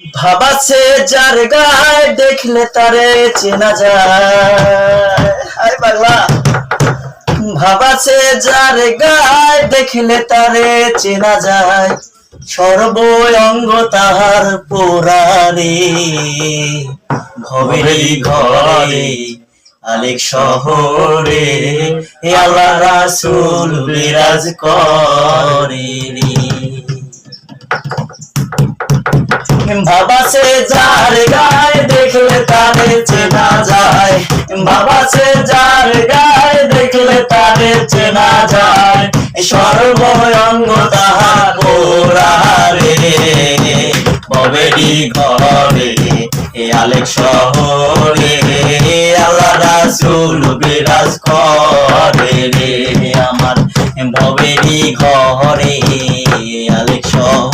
ভাবাছে যার গায় দেখলে তারে চেনা যায়। হায় পাগলা। ভাবাছে যার গায় দেখলে তারে চেনা যায়, সর্ব অঙ্গ তাহার পোড়ারে। ভবেরই ঘরে আলেক শহরে আল্লাহ রাসূল বিরাজ করে রে। ভাবাছে যার গায় দেখলে তারে চেনা যায়, ভাবাছে যার গায় দেখলে তারে চেনা যায়, সর্ব অঙ্গ তাহার পোড়ারে। ভবেরই ঘরে আলেক শহরে আল্লাহ রাসূল বিরাজ করে রে। আমার ভবেরই ঘরে আলেক শহরে